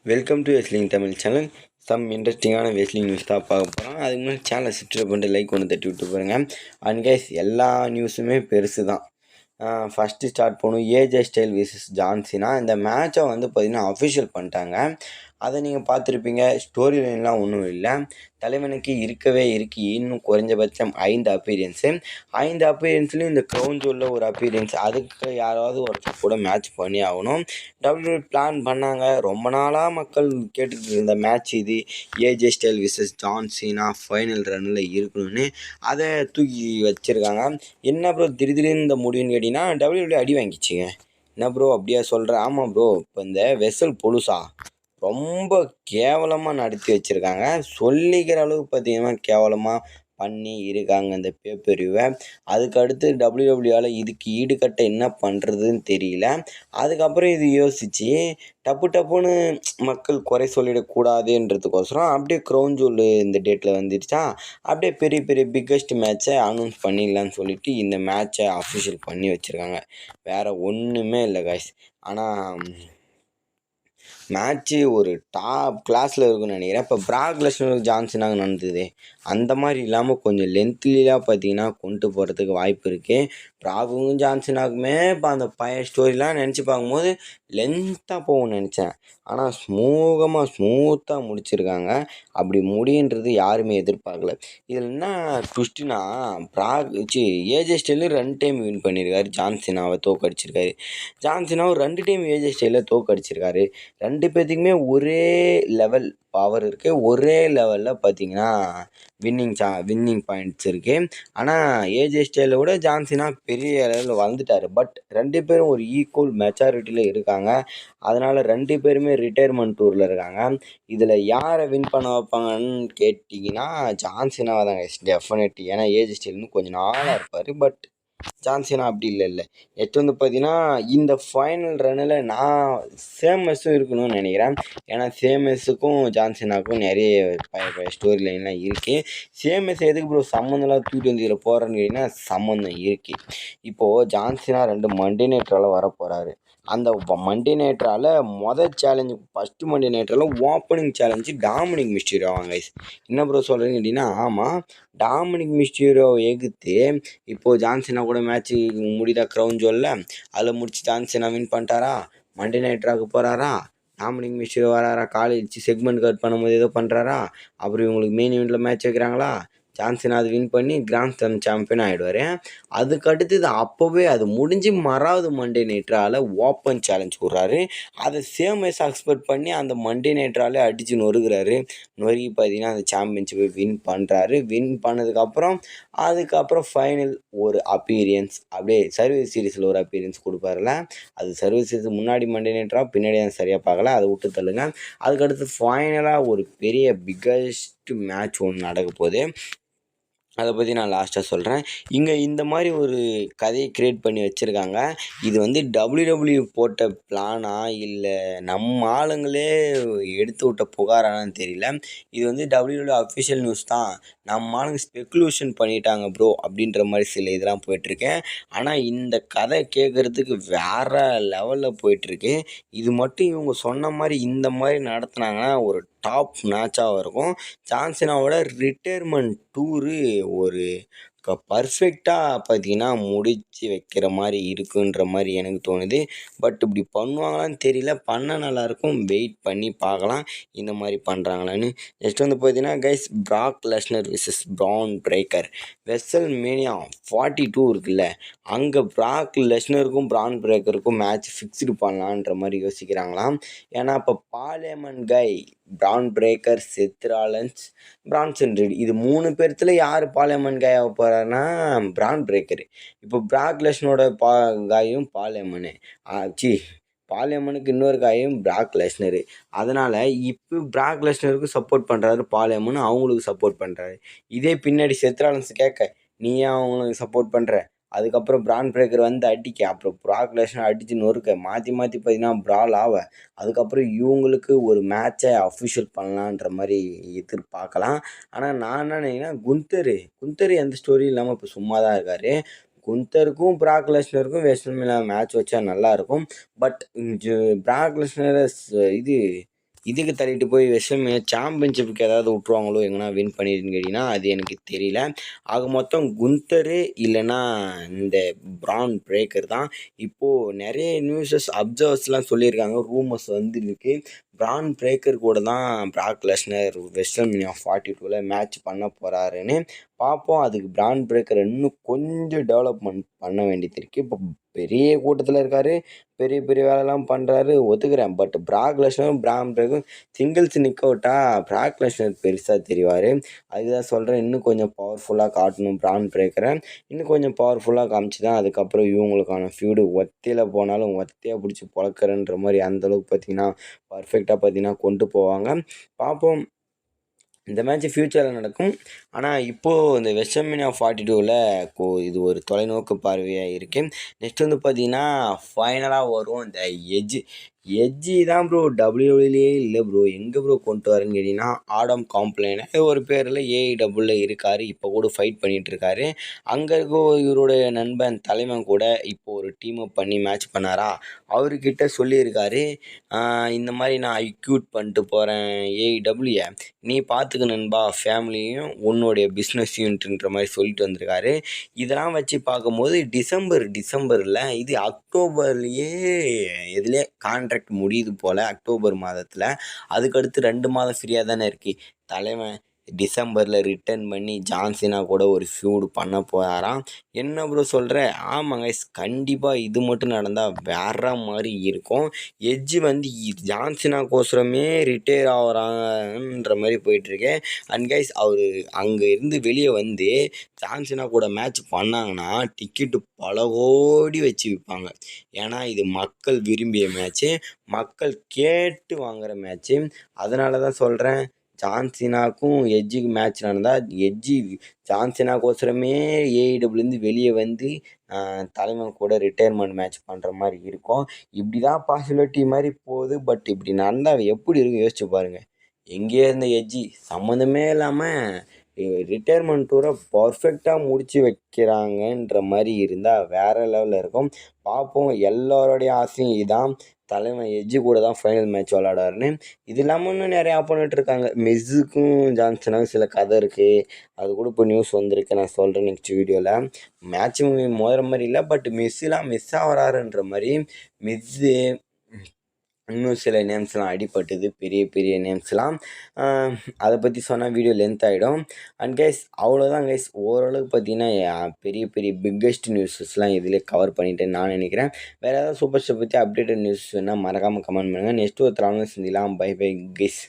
Welcome to wrestling Tamil channel. Some இன்ட்ரெஸ்டிங்கான wrestling news தான் பார்க்க போகிறோம். அதுக்கு முன்னாடி சேனலை சப்ஸ்கிரைப் பண்ணிட்டு லைக் ஒன்று தட்டி விட்டு போகிறேங்க. அண்ட் கைஸ், எல்லா நியூஸுமே பெருசு தான். ஃபஸ்ட்டு ஸ்டார்ட் பண்ணும் ஏஜே ஸ்டைல் விசஸ் ஜான்சினா. இந்த மேட்சை வந்து பார்த்திங்கன்னா அஃபிஷியல் பண்ணிட்டாங்க. அதை நீங்கள் பார்த்துருப்பீங்க. ஸ்டோரி லைன்லாம் ஒன்றும் இல்லை. தலைவனுக்கு இருக்கவே இன்னும் குறைஞ்சபட்சம் 5 அப்பீரியன்ஸு. 5 அப்பீரியன்ஸ்லையும் இந்த க்ரௌன் ஜூலில் ஒரு அப்பீரியன்ஸ். அதுக்கு யாராவது ஒருத்தர் கூட மேட்ச் பண்ணி ஆகணும். டபிள்யூ பிளான் பண்ணாங்க. ரொம்ப நாளாக மக்கள் கேட்டுட்டு இருந்த மேட்ச் இது. AJ Style versus John Cena final ரன்னில் இருக்கணும்னு அதை தூக்கி வச்சுருக்காங்க. என்ன ப்ரோ திடீர்னு இந்த முடிவுன்னு கேட்டிங்கன்னா, டபிள்யூ அடி வாங்கிச்சிங்க. என்ன ப்ரோ அப்படியா சொல்கிறேன்? ஆமாம் ப்ரோ, இப்போ இந்த வெசல் பொலுசா ரொம்ப கேவலமாக நடத்தி வச்சுருக்காங்க. சொல்லிக்கிற அளவுக்கு பார்த்திங்கன்னா கேவலமாக பண்ணி இருக்காங்க இந்த பேப்பரிவை. அதுக்கடுத்து டபிள்யூடபிள்யூஆல் இதுக்கு ஈடுகட்ட என்ன பண்ணுறதுன்னு தெரியல. அதுக்கப்புறம் இது யோசித்து டப்புன்னு மக்கள் குறை சொல்லிடக்கூடாதுன்றதுக்கோசரம் அப்படியே க்ரௌன் ஜூல் இந்த டேட்டில் வந்துடுச்சா, அப்படியே பெரிய பெரிய பிக்கஸ்ட் மேட்ச்சை அனௌன்ஸ் பண்ணிடலான்னு சொல்லிட்டு இந்த மேட்ச்சை அஃபிஷியல் பண்ணி வச்சுருக்காங்க. வேறு ஒன்றுமே இல்லை காய்ஸ். ஆனால் மேட்ச்சு ஒரு டாப் கிளாஸில் இருக்குன்னு நினைக்கிறேன். இப்போ பிராக் லெஸ்னர் ஜான்சனாக நடந்தது அந்த மாதிரி இல்லாமல் கொஞ்சம் லென்த்லியாக பார்த்தீங்கன்னா கொண்டு போகிறதுக்கு வாய்ப்பு இருக்குது. பிராகும் ஜான்சனாகுமே இப்போ அந்த பழைய ஸ்டோரிலாம் நினச்சி பார்க்கும்போது லென்த்தாக போகும்னு நினச்சேன். ஆனால் ஸ்மூத்தாக முடிச்சிருக்காங்க. அப்படி முடின்றது யாருமே எதிர்பார்க்கல. இதில் என்ன ட்விஸ்ட்டுனா, ஏஜே ஸ்டைலில் 2 டைம் வின் பண்ணியிருக்காரு. ஜான்சனாவை தோக்கடிச்சிருக்காரு. ஜான்சனாவும் 2 டைம் ஏஜே ஸ்டைலில் தோக்கடிச்சிருக்காரு. 2 பேர்த்துக்குமே ஒரே லெவல் பவர் இருக்குது. ஒரே லெவலில் பார்த்தீங்கன்னா வின்னிங் பாயிண்ட்ஸ் இருக்குது. ஆனால் ஏஜே ஸ்டைலை விட ஜான்சனா பெரிய லெவலில் வந்துட்டார். பட் 2 பேரும் ஒரு ஈக்குவல் மெச்சாரிட்டியில் இருக்காங்க. அதனால் 2 பேருமே ரிட்டையர்மெண்ட் டூரில் இருக்காங்க. இதில் யாரை வின் பண்ண வைப்பாங்கன்னு கேட்டிங்கன்னா ஜான்சனாவை தாங்க டெஃபினெட். ஏன்னா ஏஜே ஸ்டைல் இன்னும் கொஞ்சம் நாளாக இருப்பார். பட் ஜான்சனா அப்படி இல்லை. நெக்ஸ்ட் வந்து பார்த்தீங்கன்னா, இந்த ஃபைனல் ரன்னில் நான் சேமஸும் இருக்கணும்னு நினைக்கிறேன். ஏன்னா சேமஸுக்கும் ஜான்சனாவுக்கும் நிறைய பழைய ஸ்டோரி லைன்லாம் இருக்குது. சேமஸ் எதுக்கு ப்ரோ சம்மந்தம்லாம் தூக்கிட்டு வந்து இதில் போகிறேன்னு கேட்டிங்கன்னா, சம்மந்தம் இருக்குது. இப்போது ஜான்சனா 2 மண்டே நைட்ரால் வர போகிறாரு. அந்த மண்டே நைட்ரால் ஃபஸ்ட்டு மண்டே நைட்ரால் ஓப்பனிங் சேலஞ்சு டாமினிக் மிஸ்டீரியோ வாங்க. என்ன ப்ரோ சொல்கிறேன்னு கேட்டிங்கன்னா, ஆமாம், டாமினிக் மிஸ்டீரியோவை எதிர்த்து இப்போது ஜான்சனா கூட மேட்ச்சு முடிதா க்ரௌன் ஜுவலில். அதில் முடிச்சு ஜான்சனா வின் பண்ணிட்டாரா, மண்டே நைட் ராக்கு போகிறாரா, டாமினிக் மிஸ்டீரியோ வராரா, காலேஜ் செக்மெண்ட் கட் பண்ணும்போது ஏதோ பண்ணுறாரா, அப்புறம் இவங்களுக்கு மெயின் இவெண்ட்டில் மேட்ச் வைக்கிறாங்களா, ஜான்சன் அது வின் பண்ணி கிராண்ட் ஸ்லாம் சாம்பியன் ஆகிடுவார். அதுக்கடுத்தது அப்போவே அது முடிஞ்சு மறாவது மண்டே நைட்ரால் ஓப்பன் சேலஞ்ச் விட்றாரு. அதை சேமஸ் எக்ஸ்பெக்ட் பண்ணி அந்த மண்டே நைட்ராலே அடித்து நொறுக்கிறாரு. நொறுக்கி பார்த்தீங்கன்னா அந்த சாம்பியன்ஷிப்பை வின் பண்ணுறாரு. வின் அதுக்கப்புறம் ஃபைனல் ஒரு அப்பீரியன்ஸ், அப்படியே சர்வீஸ் சீரீஸில் ஒரு அப்பீரியன்ஸ் கொடுப்பாருல. அது சர்வீஸ் சீரீஸ் முன்னாடி மண்டே நைட்ரா பின்னாடி தான் சரியாக பார்க்கல, அதை விட்டு தள்ளுங்க. அதுக்கடுத்து ஃபைனலாக ஒரு பெரிய பிக்கஸ்ட் மேட்ச் ஒன்று நடக்க போகுது. அதை பற்றி நான் லாஸ்ட்டாக சொல்கிறேன். இங்கே இந்த மாதிரி ஒரு கதையை க்ரியேட் பண்ணி வச்சுருக்காங்க. இது வந்து டபிள்யூடபிள்யூ போட்ட பிளானா இல்லை நம்ம ஆளுங்களே எடுத்து விட்ட புகாரானு தெரியல. இது வந்து டபிள்யூடபிள்யூ அஃபிஷியல் நியூஸ் தான். நம்ம ஆளுங்க ஸ்பெக்குலேஷன் பண்ணிட்டாங்க ப்ரோ அப்படின்ற மாதிரி சில இதெல்லாம் போயிட்டுருக்கேன். ஆனால் இந்த கதை கேட்குறதுக்கு வேறு லெவலில் போயிட்டுருக்கு. இது மட்டும் இவங்க சொன்ன மாதிரி இந்த மாதிரி நடத்துனாங்கன்னா ஒரு டாப் மேட்சாக இருக்கும். ஜான்சனாவோட ரிட்டையர்மெண்ட் டூரு ஒரு பர்ஃபெக்டாக பார்த்தீங்கன்னா முடித்து வைக்கிற மாதிரி இருக்குன்ற மாதிரி எனக்கு தோணுது. பட் இப்படி பண்ணுவாங்களான்னு தெரியல. பண்ணால் நல்லாயிருக்கும். வெயிட் பண்ணி பார்க்கலாம் இந்த மாதிரி பண்ணுறாங்களான்னு. நெக்ஸ்ட் வந்து பார்த்தீங்கன்னா guys, Brock Lesnar versus Bron Breakker WrestleMania 42 இருக்குல்ல, அங்கே பிராக் லெஸ்னருக்கும் பிரான் பிரேக்கருக்கும் மேட்ச் ஃபிக்ஸ்டு பண்ணலான்ற மாதிரி யோசிக்கிறாங்களாம். ஏன்னா இப்போ பார்லிமெண்ட் கை, பிரான் பிரேக்கர், செத் ராலன்ஸ், பிரான்சன் ரீட், இது 3 பேர்த்துல யார் பார்லிமெண்ட் காயாக போகிறாருன்னா பிரான் பிரேக்கரு. இப்போ பிராக் லெஸ்னரோட காயும் பார்லிமெண்ட்டுக்கு இன்னொரு காயும் பிராக் லெஸ்னரு. அதனால் இப்போ பிராக் லெஸ்னருக்கு சப்போர்ட் பண்ணுறாரு பார்லிமெண்ட், அவங்களுக்கு சப்போர்ட் பண்ணுறாரு. இதே பின்னாடி செத் ராலன்ஸ் கேட்க நீ ஏன் அவங்களுக்கு சப்போர்ட் பண்ணுற, அதுக்கப்புறம் பிரான் பிரேக்கர் வந்து அடிக்க, அப்புறம் பிராக் லெஸ்னர் அடித்து நொறுக்க, மாற்றி பார்த்தீங்கன்னா பிரால் ஆக, அதுக்கப்புறம் இவங்களுக்கு ஒரு மேட்சை அஃபிஷியல் பண்ணலான்ற மாதிரி எதிர்பார்க்கலாம். ஆனால் நான் என்ன நினைக்கிறேன்னா, குந்தர் எந்த ஸ்டோரியும் இல்லாமல் இப்போ சும்மா தான் இருக்கார். குந்தருக்கும் பிராக் லெஸ்னருக்கும் வெஸ்ட்மேனில் மேட்ச் வச்சா நல்லாயிருக்கும். பட் பிராக் லெஸ்னர் இது இதுக்கு தள்ளிட்டு போய் WrestleMania சாம்பியன்ஷிப்புக்கு ஏதாவது விட்ருவாங்களோ எங்கன்னா வின் பண்ணிடுன்னு கேட்டிங்கன்னா அது எனக்கு தெரியல. ஆக மொத்தம் குந்தரு இல்லைன்னா இந்த பிரான் பிரேக்கர் தான். இப்போது நிறைய நியூஸஸ் அப்சர்வர்ஸ்லாம் சொல்லியிருக்காங்க, ரூமர்ஸ் வந்துருக்கு. பிரான் பிரேக்கர் கூட தான் பிராக் லெஸ்னர் WrestleMania 42ல் மேட்ச் பண்ண போகிறாருன்னு. பார்ப்போம். அதுக்கு பிரான் பிரேக்கர் இன்னும் கொஞ்சம் டெவலப்மெண்ட் பண்ண வேண்டியது இருக்குது. இப்போ பெரிய கூட்டத்தில் இருக்கார், பெரிய பெரிய வேலைலாம் பண்ணுறாரு, ஒத்துக்கிறேன். பட் பிராக் லெஸ்னரும் பிரான் பிரேக்கரும் சிங்கிள்ஸ் நிற்க விட்டா பிராக் லெஸ்னர் பெருசாக தெரிவார். அதுக்கு தான் சொல்கிறேன், இன்னும் கொஞ்சம் பவர்ஃபுல்லாக காட்டணும் பிரான் பிரேக்கரை. இன்னும் கொஞ்சம் பவர்ஃபுல்லாக காமிச்சு தான் அதுக்கப்புறம் இவங்களுக்கான ஃபியூடு ஒத்தையில் போனாலும் ஒத்தையாக பிடிச்சி பொழக்கிறன்ற மாதிரி அந்தளவுக்கு பார்த்திங்கன்னா பர்ஃபெக்டாக பார்த்திங்கன்னா கொண்டு போவாங்க. பார்ப்போம். இந்த மேட்ச் ஃப்யூச்சரில் நடக்கும். ஆனால் இப்போது இந்த WrestleMania 42ல் இது ஒரு தொலைநோக்கு பார்வையாக இருக்குது. நெக்ஸ்ட் வந்து பார்த்திங்கன்னா ஃபைனலாக வரும் இந்த எட்ஜி தான் ப்ரோ. டபிள்யூடபிள்யூலேயே இல்லை ப்ரோ. எங்கே ப்ரோ கொண்டு வரேன்னு கேட்டிங்கன்னா ஆடம் காம்ப்ளைன் ஒரு பேரில் AEWல இருக்கார். இப்போ கூட ஃபைட் பண்ணிகிட்ருக்காரு. அங்கே இருக்க இவருடைய நண்பன் தலைவன் கூட இப்போ ஒரு டீம் அப் பண்ணி மேட்ச் பண்ணாரா, அவர்கிட்ட சொல்லியிருக்காரு, இந்த மாதிரி நான் அக்யூட் பண்ணிட்டு போகிறேன் AEW, நீ பார்த்துக்க நண்பா ஃபேமிலியும் உன்னுடைய பிஸ்னஸையும்ன்ற மாதிரி சொல்லிட்டு வந்திருக்காரு. இதெல்லாம் வச்சு பார்க்கும்போது டிசம்பரில் இது அக்டோபர்லேயே இதுலேயே கான்ட்ராக்ட் முடியுது போல், அக்டோபர் மாதத்தில். அதுக்கடுத்து 2 மாதம் ஃப்ரீயாக தானே இருக்குது. தலைவன் டிசம்பரில் ரிட்டர்ன் பண்ணி ஜான்சினா கூட ஒரு ஃபியூடு பண்ண போகிறாராம். என்ன ப்ரோ சொல்கிற? ஆமாங்க, கண்டிப்பாக இது மட்டும் நடந்தால் வேற மாதிரி இருக்கும். எட்ஜி வந்து ஜான்சினாக்கோசரமே ரிட்டையர் ஆகிறாங்கன்ற மாதிரி போயிட்டுருக்கேன். அண்ட் கைஸ் அவர் அங்கே இருந்து வெளியே வந்து ஜான்சினா கூட மேட்ச் பண்ணாங்கன்னா டிக்கெட்டு பல கோடி வச்சு விற்பாங்க. ஏன்னா இது மக்கள் விரும்பிய மேட்ச்சு, மக்கள் கேட்டு வாங்குகிற மேட்ச்சு. அதனால தான் சொல்கிறேன், ஜான்சினாக்கும் எட்ஜிக்கு மேட்ச் நடந்தால் எட்ஜி ஜான்சினாக்கோசரமே AEWலேருந்து வெளியே வந்து தலைவன் கூட ரிட்டையர்மெண்ட் மேட்ச் பண்ணுற மாதிரி இருக்கும். இப்படி தான் பாசிபிலிட்டி மாதிரி போகுது. பட் இப்படி நடந்தால் எப்படி இருக்கும் யோசிச்சு பாருங்கள். எங்கேயோ இருந்த எட்ஜி சம்மந்தமே இல்லாமல் ரிட்டையர்மெண்ட் டூரை பர்ஃபெக்டாக முடித்து வைக்கிறாங்கன்ற மாதிரி இருந்தால் வேறு லெவலில் இருக்கும். பார்ப்போம். எல்லோருடைய ஆசையும் இதுதான், தலைவன் எட்ஜி கூட தான் ஃபைனல் மேட்ச் விளாடாருன்னு. இது இல்லாமல் இன்னும் நிறையா ஆப்போனன்ட் இருக்காங்க. மிஸ்ஸுக்கும் ஜான்சனுக்கும் சில கதை இருக்குது. அது கூட இப்போ நியூஸ் வந்திருக்கு, நான் சொல்கிறேன் நெக்ஸ்ட் வீடியோவில். மேட்ச்சும் மோதுற மாதிரி இல்லை, பட் மிஸ்ஸெலாம் மிஸ் ஆகிறாருன்ற மாதிரி. மிஸ்ஸு இன்னும் சில நேம்ஸ்லாம் அடிபட்டுது, பெரிய பெரிய நேம்ஸ்லாம். அதை பற்றி சொன்னால் வீடியோ லென்த் ஆகிடும். அண்ட் கைஸ் அவ்வளோதான் கைஸ். ஓரளவுக்கு பார்த்தீங்கன்னா பெரிய பெரிய பிக்கெஸ்ட் நியூஸஸ்லாம் இதிலே கவர் பண்ணிட்டேன்னு நான் நினைக்கிறேன். வேறு ஏதாவது சூப்பர் ஸ்டார் பற்றி அப்டேட்டட் நியூஸ் வேணால் மறக்காமல் கமெண்ட் பண்ணுங்கள். நெக்ஸ்ட் ஒரு தடவை சந்திக்கலாம். Bye bye guys.